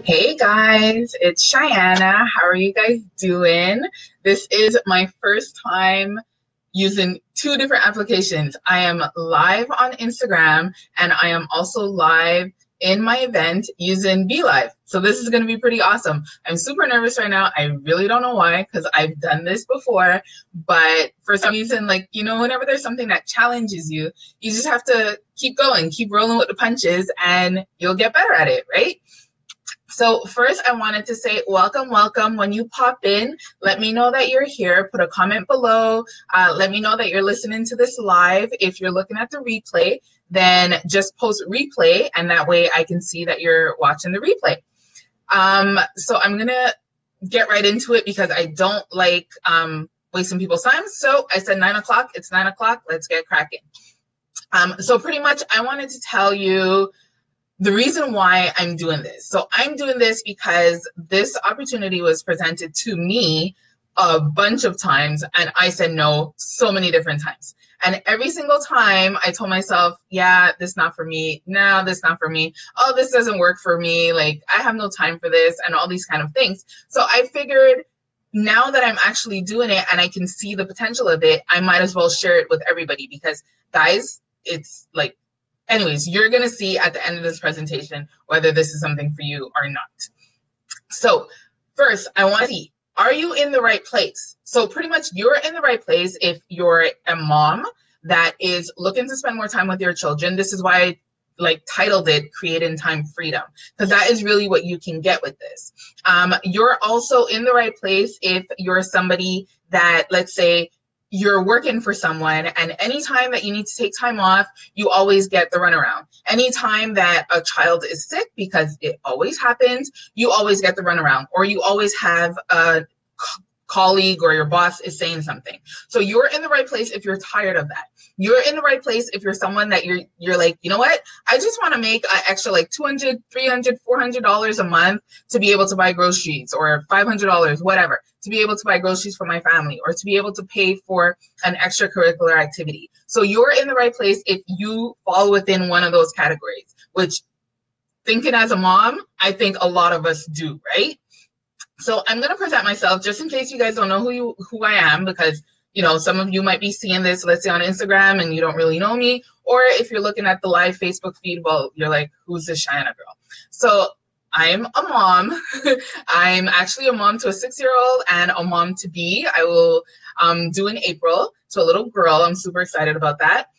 Hey guys, it's Cheyenne. How are you guys doing? This is my first time using two different applications. I am live on Instagram and I am also live in my event using BeLive. So this is going to be pretty awesome. I'm super nervous right now. I really don't know why because I've done this before, but for some reason, whenever there's something that challenges you, you just have to keep going, keep rolling with the punches and you'll get better at it, right? So first, I wanted to say welcome, welcome. When you pop in, let me know that you're here. Put a comment below. Let me know that you're listening to this live. If you're looking at the replay, then just post replay, and that way I can see that you're watching the replay. So I'm going to get right into it because I don't like wasting people's time. So I said 9 o'clock. It's 9 o'clock. Let's get cracking. So pretty much I wanted to tell you the reason why I'm doing this. So I'm doing this because this opportunity was presented to me a bunch of times and I said no so many different times. And every single time I told myself, yeah, this not for me. No, this not for me. Oh, this doesn't work for me. Like I have no time for this and all these kind of things. So I figured now that I'm actually doing it and I can see the potential of it, I might as well share it with everybody because guys, it's like, anyways, you're going to see at the end of this presentation whether this is something for you or not. So first, I want to see, are you in the right place? So pretty much you're in the right place if you're a mom that is looking to spend more time with your children. This is why I titled it Creating Time Freedom, because that is really what you can get with this. You're also in the right place if you're somebody that, let's say, you're working for someone and anytime that you need to take time off, you always get the runaround. Anytime that a child is sick, because it always happens, you always get the runaround, or you always have a colleague or your boss is saying something. So you're in the right place if you're tired of that. You're in the right place if you're someone that you're like, you know what? I just want to make an extra like $200, $300, $400 a month to be able to buy groceries, or $500, whatever, to be able to buy groceries for my family, or to be able to pay for an extracurricular activity. So you're in the right place if you fall within one of those categories, which, thinking as a mom, I think a lot of us do, right? So I'm going to present myself just in case you guys don't know who I am, because some of you might be seeing this, let's say on Instagram, and you don't really know me, or if you're looking at the live Facebook feed, well, you're like, who's this Cheyenne girl? So I'm a mom. I'm actually a mom to a 6-year-old and a mom to be. I will do in April to a little girl. I'm super excited about that.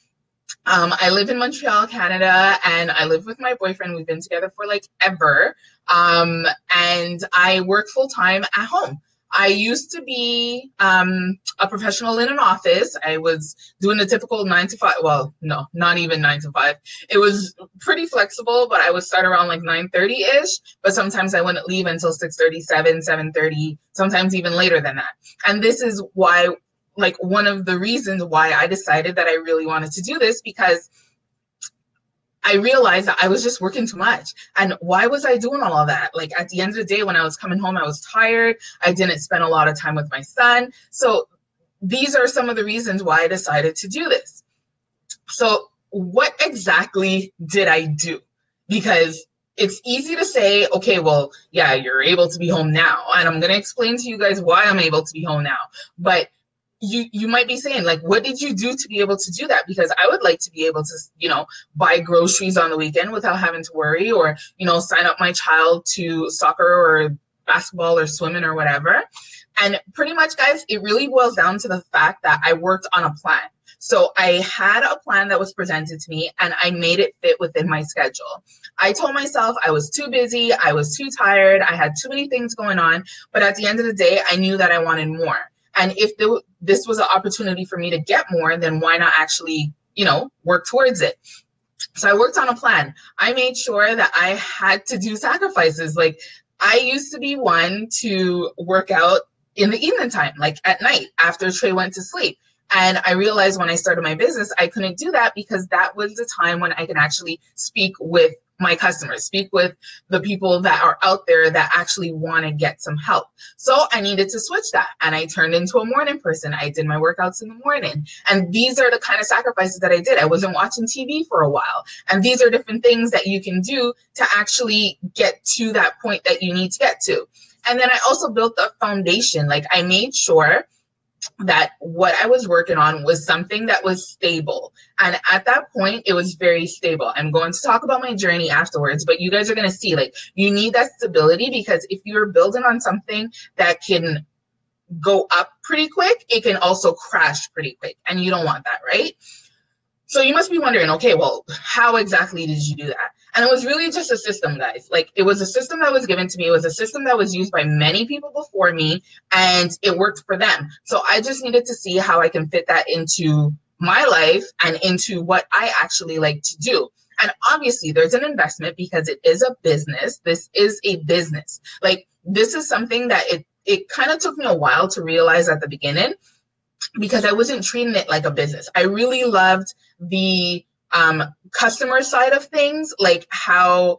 I live in Montreal, Canada, and I live with my boyfriend. We've been together for like ever. And I work full time at home. I used to be a professional in an office. I was doing the typical 9 to 5. Well, no, not even 9 to 5. It was pretty flexible, but I would start around like 9:30-ish. But sometimes I wouldn't leave until 6:37, 7:30, sometimes even later than that. And this is why, one of the reasons why I decided that I really wanted to do this, because I realized that I was just working too much. And why was I doing all of that? Like at the end of the day, when I was coming home, I was tired. I didn't spend a lot of time with my son. So these are some of the reasons why I decided to do this. So what exactly did I do? Because it's easy to say, okay, well, yeah, you're able to be home now. And I'm going to explain to you guys why I'm able to be home now. But you might be saying, like, what did you do to be able to do that? Because I would like to be able to, buy groceries on the weekend without having to worry, or, sign up my child to soccer or basketball or swimming or whatever. And pretty much, guys, it really boils down to the fact that I worked on a plan. So I had a plan that was presented to me and I made it fit within my schedule. I told myself I was too busy, I was too tired, I had too many things going on. But at the end of the day, I knew that I wanted more. And if this was an opportunity for me to get more, then why not actually, work towards it? So I worked on a plan. I made sure that I had to do sacrifices. Like I used to be one to work out in the evening time, like at night after Trey went to sleep. And I realized when I started my business, I couldn't do that because that was the time when I can actually speak with my customers, speak with the people that are out there that actually want to get some help. So I needed to switch that. And I turned into a morning person. I did my workouts in the morning. And these are the kind of sacrifices that I did. I wasn't watching TV for a while. And these are different things that you can do to actually get to that point that you need to get to. And then I also built a foundation. Like I made sure that what I was working on was something that was stable. And at that point, it was very stable. I'm going to talk about my journey afterwards, but you guys are going to see, like, you need that stability, because if you're building on something that can go up pretty quick, it can also crash pretty quick. And you don't want that, right? So you must be wondering, okay, well, how exactly did you do that? And it was really just a system, guys. Like, it was a system that was given to me. It was a system that was used by many people before me, and it worked for them. So I just needed to see how I can fit that into my life and into what I actually like to do. And obviously there's an investment because it is a business. This is a business. Like, this is something that it kind of took me a while to realize at the beginning, because I wasn't treating it like a business. I really loved the customer side of things, like how,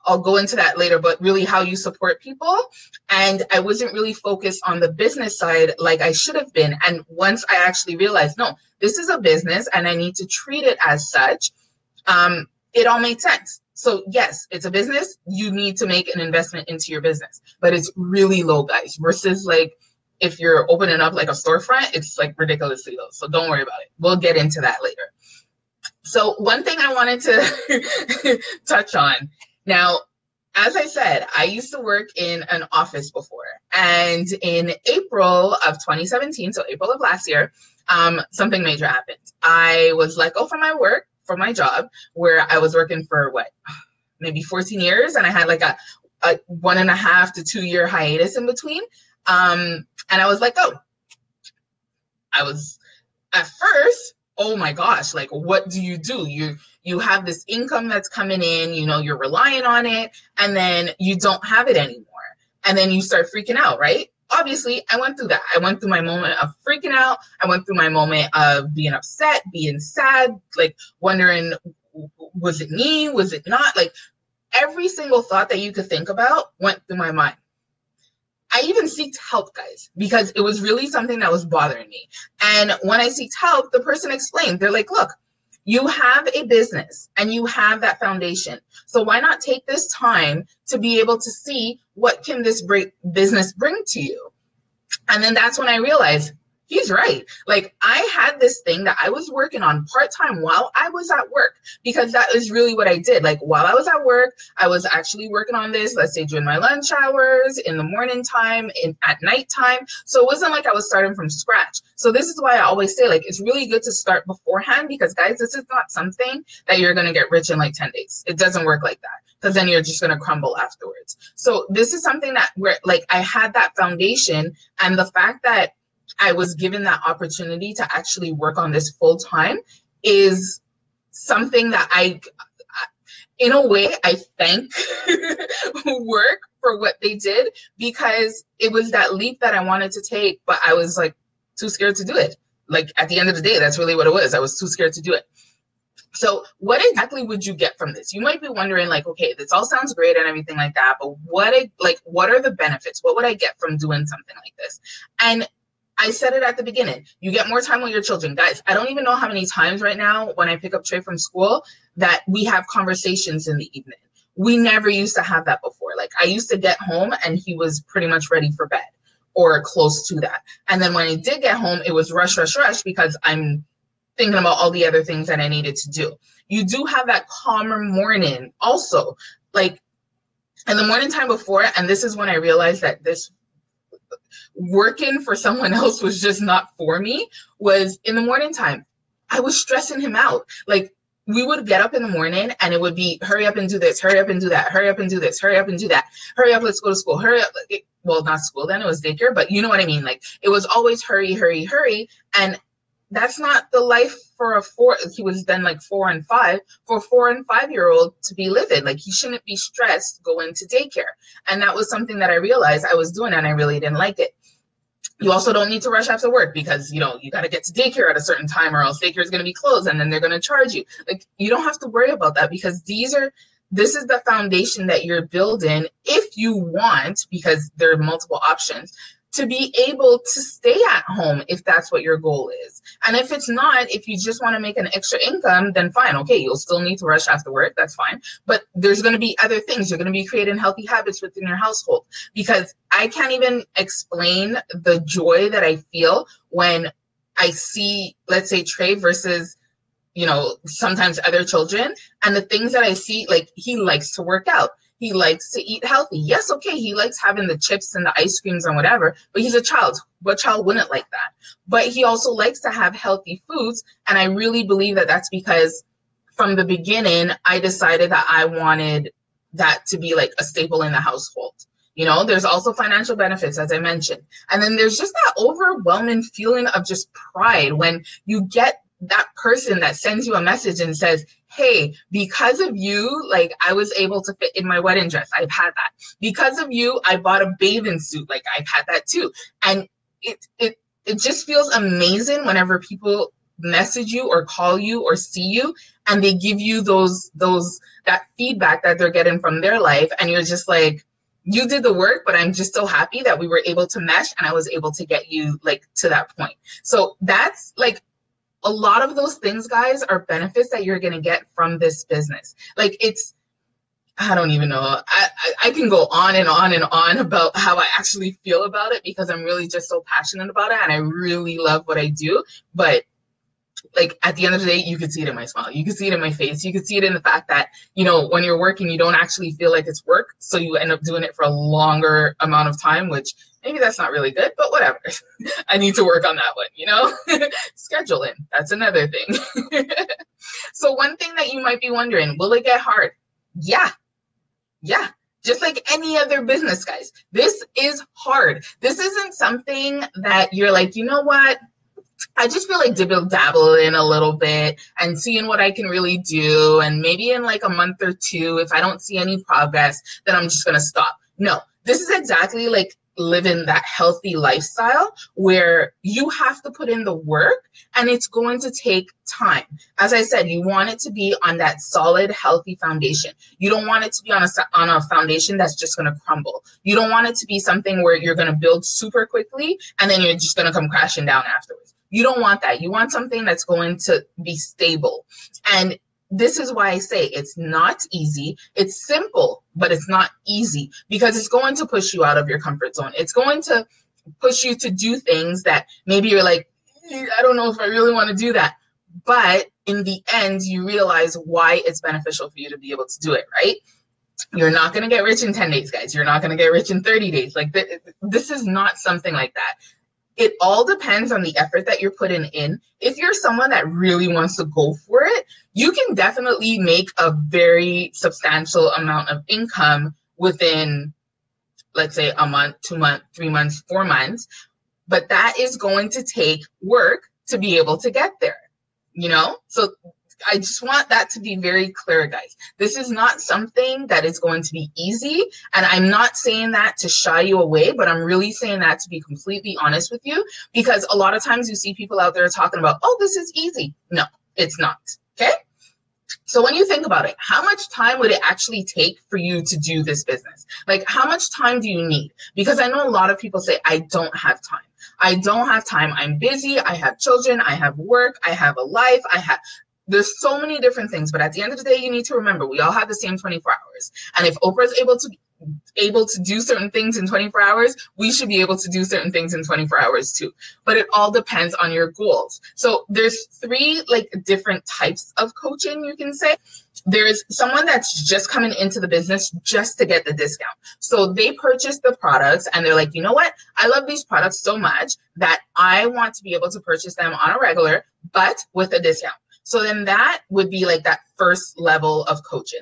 I'll go into that later, but really how you support people. And I wasn't really focused on the business side like I should have been. And once I actually realized, no, this is a business and I need to treat it as such, it all made sense. So yes, it's a business. You need to make an investment into your business, but it's really low, guys, versus like, if you're opening up like a storefront, it's like ridiculously low. So don't worry about it. We'll get into that later. So one thing I wanted to touch on. Now, as I said, I used to work in an office before. And in April of 2017, so April of last year, something major happened. I was let go from my job, where I was working for maybe 14 years. And I had like a 1.5 to 2 year hiatus in between. And I was like, oh, I was at first, oh my gosh, like, what do? You have this income that's coming in, you're relying on it, and then you don't have it anymore. And then you start freaking out, right? Obviously, I went through that. I went through my moment of freaking out. I went through my moment of being upset, being sad, like wondering, was it me? Was it not? Like, every single thought that you could think about went through my mind. I even sought help, guys, because it was really something that was bothering me. And when I sought help, the person explained, they're like, look, you have a business and you have that foundation. So why not take this time to be able to see what can this business bring to you? And then that's when I realized, he's right. Like, I had this thing that I was working on part-time while I was at work, because that is really what I did. Like, while I was at work, I was actually working on this, let's say during my lunch hours, in the morning time, at nighttime. So it wasn't like I was starting from scratch. So this is why I always say, like, it's really good to start beforehand, because guys, this is not something that you're going to get rich in like 10 days. It doesn't work like that, because then you're just going to crumble afterwards. So this is something that where I had that foundation, and the fact that I was given that opportunity to actually work on this full time is something that in a way, I thank work for what they did, because it was that leap that I wanted to take, but I was like too scared to do it. Like, at the end of the day, that's really what it was. I was too scared to do it. So what exactly would you get from this? You might be wondering, like, okay, this all sounds great and everything like that, but what are the benefits? What would I get from doing something like this? And I said it at the beginning, you get more time with your children. Guys, I don't even know how many times right now when I pick up Trey from school that we have conversations in the evening. We never used to have that before. Like, I used to get home and he was pretty much ready for bed or close to that. And then when he did get home, it was rush, rush, rush, because I'm thinking about all the other things that I needed to do. You do have that calmer morning also, like in the morning time before. And this is when I realized that this working for someone else was just not for me, was in the morning time. I was stressing him out. Like, we would get up in the morning and it would be, hurry up and do this, hurry up and do that, hurry up and do this, hurry up and do that, hurry up, let's go to school, hurry up. Well, not school then, it was daycare, but you know what I mean? Like, it was always hurry, hurry, hurry. And that's not the life for he was then like 4 and 5, for a 4 and 5 year old to be living. Like, he shouldn't be stressed going to daycare. And that was something that I realized I was doing and I really didn't like it. You also don't need to rush after work because, you know, you got to get to daycare at a certain time or else daycare is going to be closed and then they're going to charge you. Like, you don't have to worry about that because this is the foundation that you're building if you want, because there are multiple options, to be able to stay at home if that's what your goal is. And if it's not, if you just want to make an extra income, then fine. Okay, you'll still need to rush after work. That's fine. But there's going to be other things. You're going to be creating healthy habits within your household, because I can't even explain the joy that I feel when I see, let's say, Trey versus, you know, sometimes other children, and the things that I see, like, he likes to work out. He likes to eat healthy. Yes, okay, he likes having the chips and the ice creams and whatever, but he's a child. What child wouldn't like that? But he also likes to have healthy foods, and I really believe that that's because from the beginning, I decided that I wanted that to be like a staple in the household. You know, there's also financial benefits, as I mentioned. And then there's just that overwhelming feeling of just pride when you get that person that sends you a message and says, hey, because of you, like, I was able to fit in my wedding dress. I've had that. Because of you, I bought a bathing suit. Like, I've had that too. And it just feels amazing whenever people message you or call you or see you and they give you that feedback that they're getting from their life. And you're just like, you did the work, but I'm just so happy that we were able to mesh and I was able to get you, like, to that point. So that's like, a lot of those things, guys, are benefits that you're going to get from this business. Like, I don't even know. I can go on and on and on about how I actually feel about it because I'm really just so passionate about it and I really love what I do. But, like, at the end of the day, you could see it in my smile. You could see it in my face. You could see it in the fact that, you know, when you're working, you don't actually feel like it's work. So you end up doing it for a longer amount of time, which maybe that's not really good, but whatever. I need to work on that one, you know? Scheduling, that's another thing. So one thing that you might be wondering, will it get hard? Yeah. Just like any other business, guys. This is hard. This isn't something that you're like, you know what? I just feel like dabbling a little bit and seeing what I can really do. And maybe in like a month or two, if I don't see any progress, then I'm just going to stop. No, this is exactly like living that healthy lifestyle where you have to put in the work and it's going to take time. As I said, you want it to be on that solid, healthy foundation. You don't want it to be on a foundation that's just going to crumble. You don't want it to be something where you're going to build super quickly and then you're just going to come crashing down afterwards. You don't want that. You want something that's going to be stable. And this is why I say it's not easy. It's simple, but it's not easy because it's going to push you out of your comfort zone. It's going to push you to do things that maybe you're like, I don't know if I really want to do that. But in the end, you realize why it's beneficial for you to be able to do it, right? You're not going to get rich in 10 days, guys. You're not going to get rich in 30 days. Like, this is not something like that. It all depends on the effort that you're putting in. If you're someone that really wants to go for it, you can definitely make a very substantial amount of income within, let's say, a month, 2 months, 3 months, 4 months. But that is going to take work to be able to get there, you know? So I just want that to be very clear, guys. This is not something that is going to be easy. And I'm not saying that to shy you away, but I'm really saying that to be completely honest with you, because a lot of times you see people out there talking about, oh, this is easy. No, it's not. Okay. So when you think about it, how much time would it actually take for you to do this business? Like, how much time do you need? Because I know a lot of people say, I don't have time. I don't have time. I'm busy. I have children. I have work. I have a life. There's so many different things, but at the end of the day, you need to remember we all have the same 24 hours. And if Oprah's able to do certain things in 24 hours, we should be able to do certain things in 24 hours too. But it all depends on your goals. So there's 3 like different types of coaching, you can say. There's someone that's just coming into the business just to get the discount. So they purchase the products and they're like, you know what? I love these products so much that I want to be able to purchase them on a regular, but with a discount. So then that would be like that first level of coaching.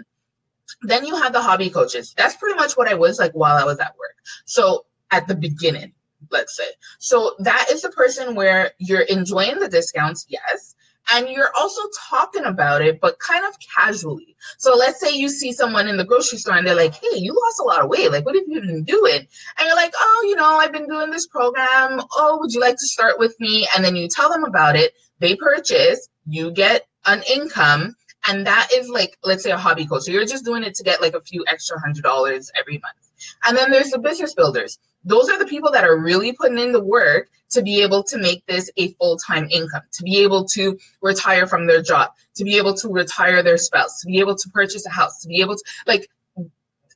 Then you have the hobby coaches. That's pretty much what I was like while I was at work. So at the beginning, let's say. So that is the person where you're enjoying the discounts, yes. And you're also talking about it, but kind of casually. So let's say you see someone in the grocery store and they're like, hey, you lost a lot of weight. Like, what if you didn't do it? And you're like, oh, you know, I've been doing this program. Oh, would you like to start with me? And then you tell them about it. They purchase, you get an income. And that is like, let's say a hobby coach. So you're just doing it to get like a few extra $100 every month. And then there's the business builders. Those are the people that are really putting in the work to be able to make this a full-time income, to be able to retire from their job, to be able to retire their spouse, to be able to purchase a house, to be able to, like,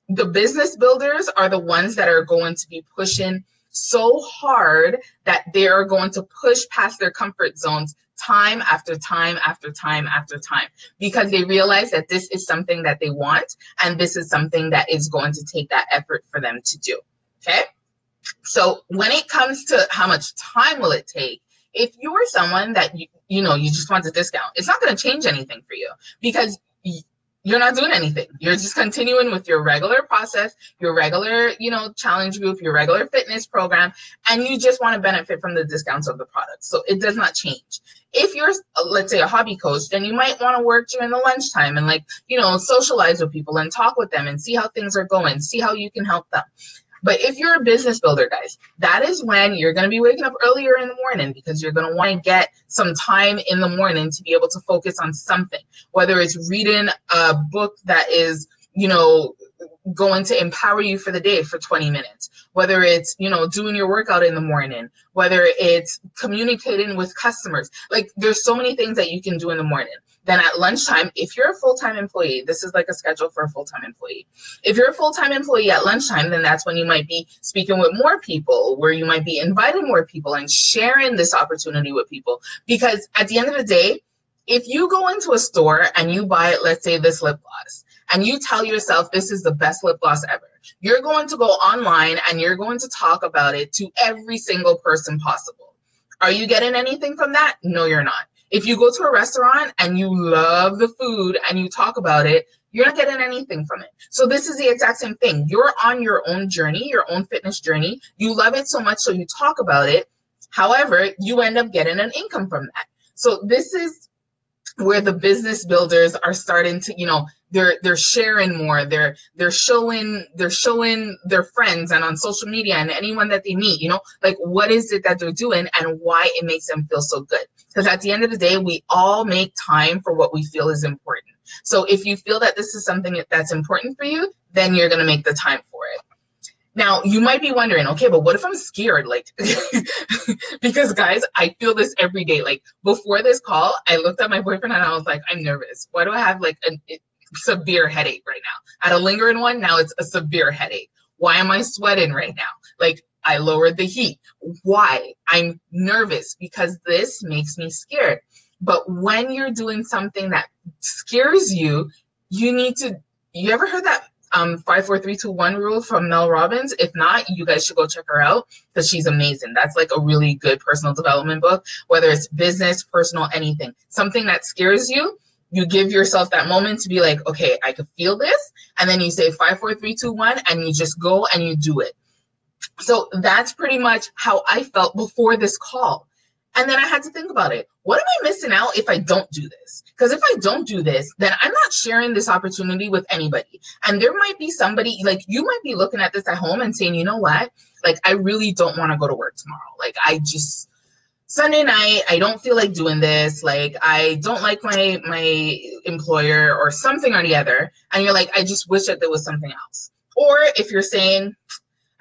the business builders are the ones that are going to be pushing so hard that they are going to push past their comfort zones time after time after time after time, because they realize that this is something that they want and this is something that is going to take that effort for them to do. Okay. So when it comes to how much time will it take, if you're someone that you know you just want a discount, it's not going to change anything for you, because you're not doing anything. You're just continuing with your regular process, your regular, you know, challenge group, your regular fitness program, and you just want to benefit from the discounts of the product. So it does not change. If you're, let's say, a hobby coach, then you might want to work during the lunchtime and, like, you know, socialize with people and talk with them and see how things are going, see how you can help them. But if you're a business builder, guys, that is when you're going to be waking up earlier in the morning, because you're going to want to get some time in the morning to be able to focus on something, whether it's reading a book that is, you know, going to empower you for the day for 20 minutes, whether it's, you know, doing your workout in the morning, whether it's communicating with customers. Like, there's so many things that you can do in the morning. Then at lunchtime, if you're a full-time employee, this is like a schedule for a full-time employee. If you're a full-time employee at lunchtime, then that's when you might be speaking with more people, where you might be inviting more people and sharing this opportunity with people. Because at the end of the day, if you go into a store and you buy, let's say, this lip gloss, and you tell yourself this is the best lip gloss ever, you're going to go online and you're going to talk about it to every single person possible. Are you getting anything from that? No, you're not. If you go to a restaurant and you love the food and you talk about it, you're not getting anything from it. So this is the exact same thing. You're on your own journey, your own fitness journey. You love it so much, so you talk about it. However, you end up getting an income from that. So this is where the business builders are starting to, you know, they're sharing more. They're showing their friends and on social media and anyone that they meet, you know, like, what is it that they're doing and why it makes them feel so good. Because at the end of the day, we all make time for what we feel is important. So if you feel that this is something that's important for you, then you're going to make the time for it. Now, you might be wondering, okay, but what if I'm scared? Like, because guys, I feel this every day. Like, before this call, I looked at my boyfriend and I was like, I'm nervous. Why do I have like a severe headache right now? I had a lingering one. Now it's a severe headache. Why am I sweating right now? Like, I lowered the heat. Why? I'm nervous because this makes me scared. But when you're doing something that scares you, you need to, you ever heard that 5, 4, 3, 2, 1 rule from Mel Robbins? If not, you guys should go check her out, because she's amazing. That's like a really good personal development book, whether it's business, personal, anything. Something that scares you, you give yourself that moment to be like, okay, I could feel this. And then you say 5, 4, 3, 2, 1, and you just go and you do it. So that's pretty much how I felt before this call. And then I had to think about it. What am I missing out if I don't do this? Because if I don't do this, then I'm not sharing this opportunity with anybody. And there might be somebody, like, you might be looking at this at home and saying, you know what? Like, I really don't want to go to work tomorrow. Like, Sunday night, I don't feel like doing this. Like, I don't like my employer or something or the other. And you're like, I just wish that there was something else. Or if you're saying,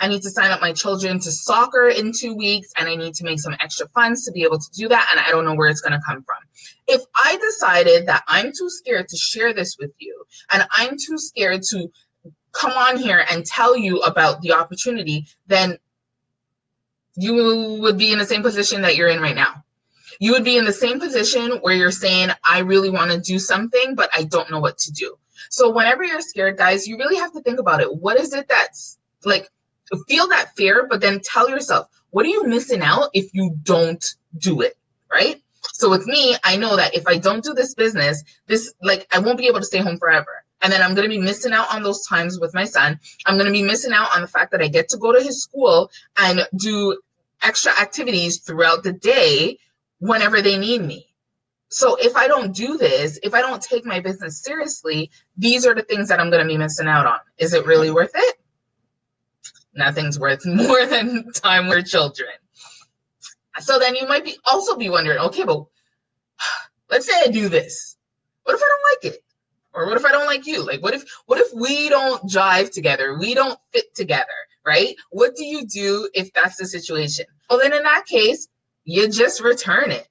I need to sign up my children to soccer in 2 weeks, and I need to make some extra funds to be able to do that, and I don't know where it's going to come from. If I decided that I'm too scared to share this with you, and I'm too scared to come on here and tell you about the opportunity, then you would be in the same position that you're in right now. You would be in the same position where you're saying, I really want to do something, but I don't know what to do. So whenever you're scared, guys, you really have to think about it. What is it that's like, feel that fear, but then tell yourself, what are you missing out if you don't do it, right? So with me, I know that if I don't do this business, I won't be able to stay home forever. And then I'm going to be missing out on those times with my son. I'm going to be missing out on the fact that I get to go to his school and do extra activities throughout the day whenever they need me. So if I don't do this, if I don't take my business seriously, these are the things that I'm going to be missing out on. Is it really worth it? Nothing's worth more than time with your children. So then you might also be wondering, okay, but let's say I do this. What if I don't like it? Or what if I don't like you? Like, what if we don't jive together? We don't fit together, right? What do you do if that's the situation? Well, then in that case, you just return it.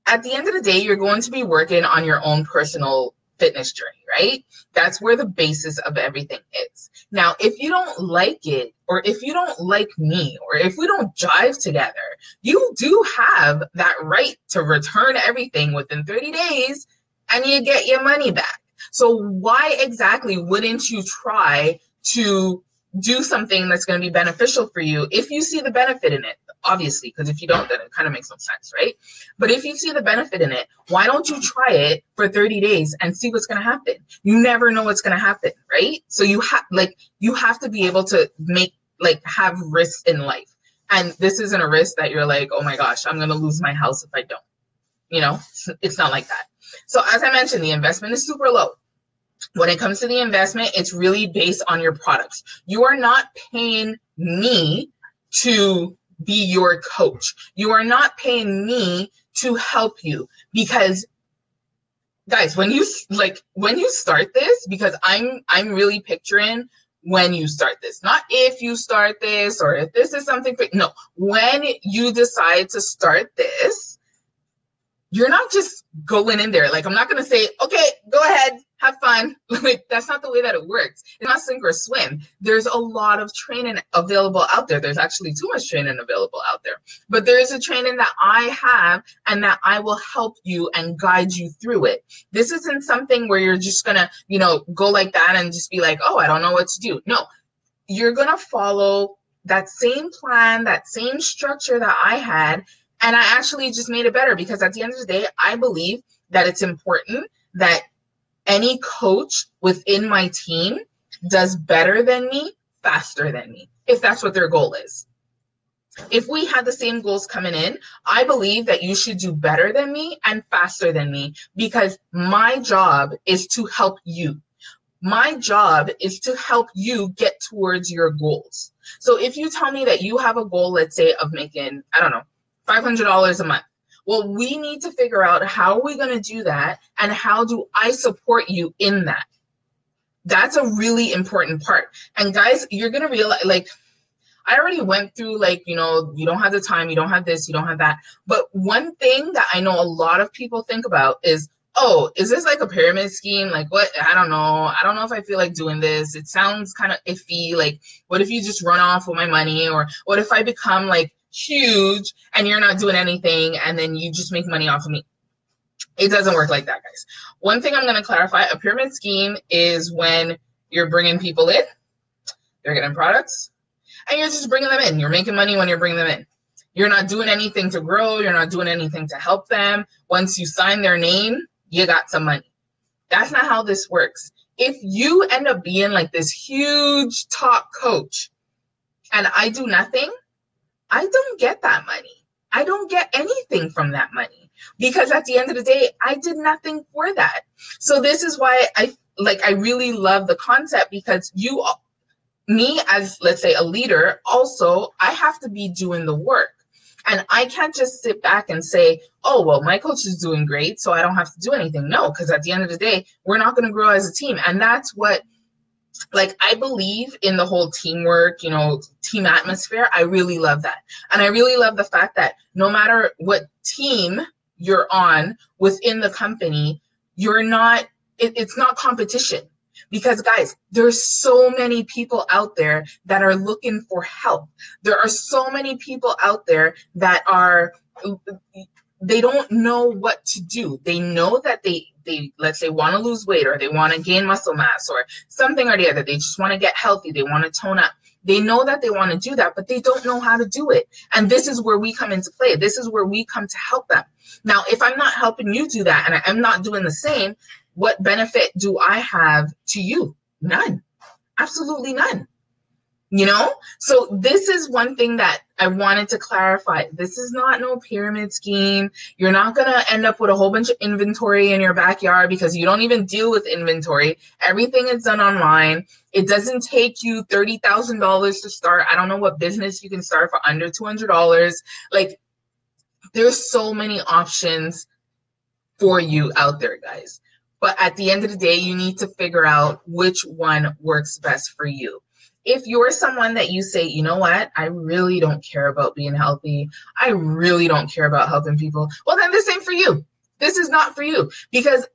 At the end of the day, you're going to be working on your own personal fitness journey, right? That's where the basis of everything is. Now, if you don't like it, or if you don't like me, or if we don't jive together, you do have that right to return everything within 30 days and you get your money back. So why exactly wouldn't you try to do something that's going to be beneficial for you if you see the benefit in it? Obviously, because if you don't, then it kind of makes no sense, right? But if you see the benefit in it, why don't you try it for 30 days and see what's going to happen? You never know what's going to happen, right? So you have to be able to have risks in life. And this isn't a risk that you're like, oh my gosh, I'm going to lose my house if I don't. You know, it's not like that. So as I mentioned, the investment is super low. When it comes to the investment, it's really based on your products. You are not paying me to be your coach. You are not paying me to help you, because guys, when you start this, because I'm really picturing when you start this, not if you start this or if this is something, no, when you decide to start this, you're not just going in there. Like, I'm not going to say, okay, go ahead, have fun. Like, that's not the way that it works. It's not sink or swim. There's a lot of training available out there. There's actually too much training available out there. But there is a training that I have and that I will help you and guide you through it. This isn't something where you're just going to, go like that and just be like, oh, I don't know what to do. No, you're going to follow that same plan, that same structure that I had. And I actually just made it better, because at the end of the day, I believe that it's important that any coach within my team does better than me, faster than me, if that's what their goal is. If we had the same goals coming in, I believe that you should do better than me and faster than me, because my job is to help you. My job is to help you get towards your goals. So if you tell me that you have a goal, let's say, of making, I don't know, $500 a month. Well, we need to figure out how are we going to do that, and how do I support you in that? That's a really important part. And guys, you're going to realize, like, I already went through, like, you don't have the time, you don't have this, you don't have that. But one thing that I know a lot of people think about is, oh, is this like a pyramid scheme? Like, what? I don't know. I don't know if I feel like doing this. It sounds kind of iffy. Like, what if you just run off with my money? Or what if I become like huge and you're not doing anything and then you just make money off of me? It doesn't work like that, guys. One thing I'm going to clarify, a pyramid scheme is when you're bringing people in, they're getting products, and you're just bringing them in. You're making money when you're bringing them in. You're not doing anything to grow. You're not doing anything to help them. Once you sign their name, you got some money. That's not how this works. If you end up being like this huge top coach and I do nothing, I don't get that money. I don't get anything from that money, because at the end of the day, I did nothing for that. So this is why I really love the concept, because me as, let's say, a leader, also, I have to be doing the work. And I can't just sit back and say, oh, well, my coach is doing great, so I don't have to do anything. No, because at the end of the day, we're not going to grow as a team. And that's what, I believe in the whole teamwork, team atmosphere. I really love that. And I really love the fact that no matter what team you're on within the company, it's not competition. Because guys, there's so many people out there that are looking for help. There are so many people out there that they don't know what to do. They know that they let's say want to lose weight, or they want to gain muscle mass, or something or the other. They just want to get healthy. They want to tone up. They know that they want to do that, but they don't know how to do it. And this is where we come into play. This is where we come to help them. Now, if I'm not helping you do that and I'm not doing the same, what benefit do I have to you? None. Absolutely none. So this is one thing that I wanted to clarify, this is not no pyramid scheme. You're not going to end up with a whole bunch of inventory in your backyard because you don't even deal with inventory. Everything is done online. It doesn't take you $30,000 to start. I don't know what business you can start for under $200. Like, there's so many options for you out there, guys. But at the end of the day, you need to figure out which one works best for you. If you're someone that you say, you know what, I really don't care about being healthy, I really don't care about helping people, well, then this ain't for you. This is not for you, because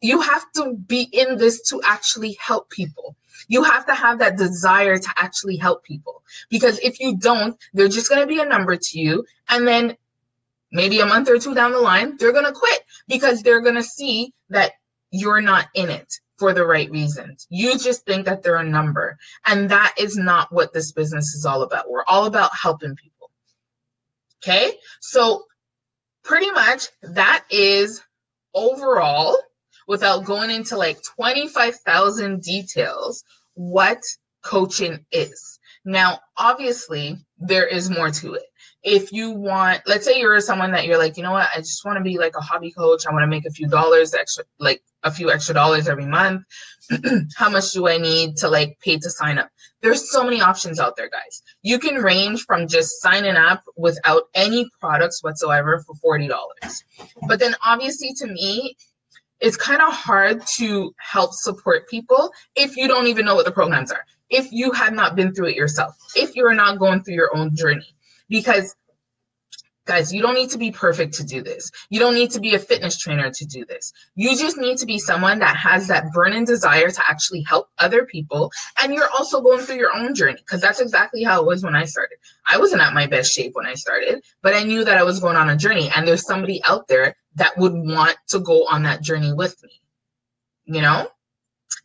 you have to be in this to actually help people. You have to have that desire to actually help people, because if you don't, they're just going to be a number to you. And then maybe a month or two down the line, they're going to quit because they're going to see that you're not in it for the right reasons. You just think that they're a number. And that is not what this business is all about. We're all about helping people. Okay? So pretty much that is overall, without going into like 25,000 details, what coaching is. Now, obviously, there is more to it. If you want, let's say you're someone that you're like, you know what, I just want to be like a hobby coach. I want to make a few dollars extra, like a few extra dollars every month. How much do I need to like pay to sign up? There's so many options out there, guys. You can range from just signing up without any products whatsoever for $40. But then obviously to me, it's kind of hard to help support people if you don't even know what the programs are, if you have not been through it yourself, if you're not going through your own journey. Because, guys, you don't need to be perfect to do this. You don't need to be a fitness trainer to do this. You just need to be someone that has that burning desire to actually help other people. And you're also going through your own journey, because that's exactly how it was when I started. I wasn't at my best shape when I started, but I knew that I was going on a journey. And there's somebody out there that would want to go on that journey with me, you know?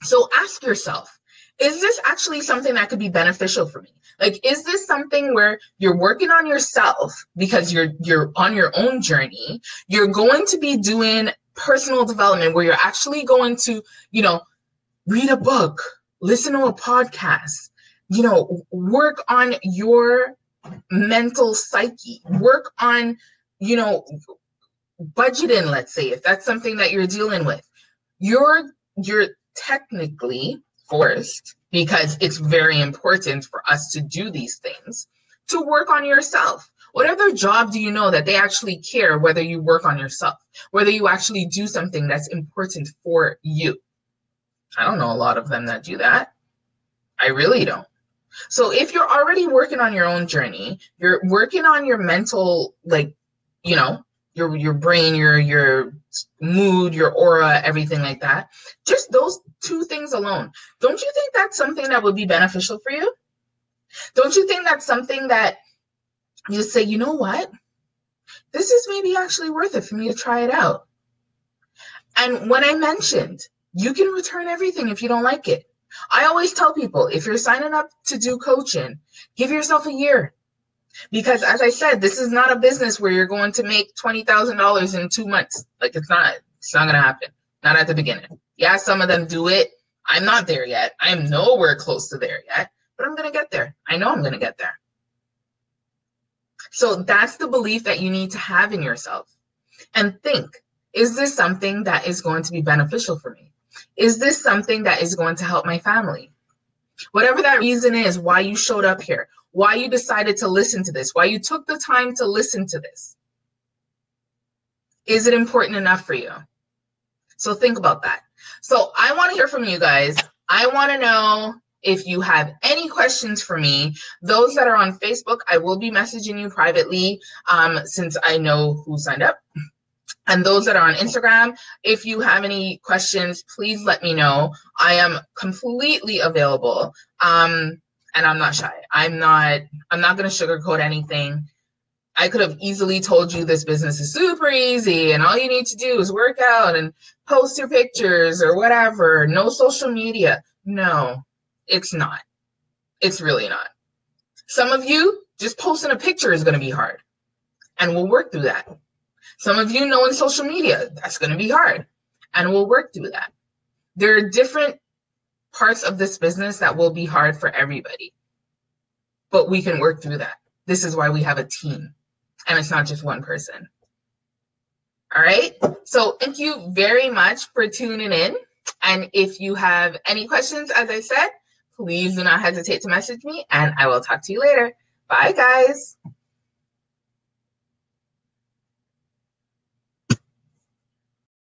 So ask yourself, is this actually something that could be beneficial for me? Like, is this something where you're working on yourself because you're on your own journey? You're going to be doing personal development where you're actually going to, you know, read a book, listen to a podcast, you know, work on your mental psyche, work on, you know, budgeting, let's say, if that's something that you're dealing with. You're technically forced, because it's very important for us to do these things, to work on yourself. What other job do you know that they actually care whether you work on yourself, whether you actually do something that's important for you? I don't know a lot of them that do that. I really don't. So if you're already working on your own journey, you're working on your mental, like, you know, your brain, your mood, your aura, everything like that. Just those two things alone. Don't you think that's something that would be beneficial for you? Don't you think that's something that you say, you know what? This is maybe actually worth it for me to try it out. And when I mentioned, you can return everything if you don't like it. I always tell people, if you're signing up to do coaching, give yourself a year. Because as I said, this is not a business where you're going to make $20,000 in 2 months. Like, it's not going to happen. Not at the beginning. Yeah, some of them do it. I'm not there yet. I'm nowhere close to there yet, but I'm going to get there. I know I'm going to get there. So that's the belief that you need to have in yourself. And think, is this something that is going to be beneficial for me? Is this something that is going to help my family? Whatever that reason is, why you showed up here, why you decided to listen to this, why you took the time to listen to this. Is it important enough for you? So think about that. So I want to hear from you guys. I want to know if you have any questions for me. Those that are on Facebook, I will be messaging you privately since I know who signed up. And those that are on Instagram, if you have any questions, please let me know. I am completely available. And I'm not shy. I'm not going to sugarcoat anything. I could have easily told you this business is super easy and all you need to do is work out and post your pictures or whatever. No social media. No, it's not. It's really not. Some of you, just posting a picture is going to be hard. And we'll work through that. Some of you knowing social media, that's going to be hard. And we'll work through that. There are different parts of this business that will be hard for everybody. But we can work through that. This is why we have a team, and it's not just one person. All right. So thank you very much for tuning in. And if you have any questions, as I said, please do not hesitate to message me, and I will talk to you later. Bye, guys.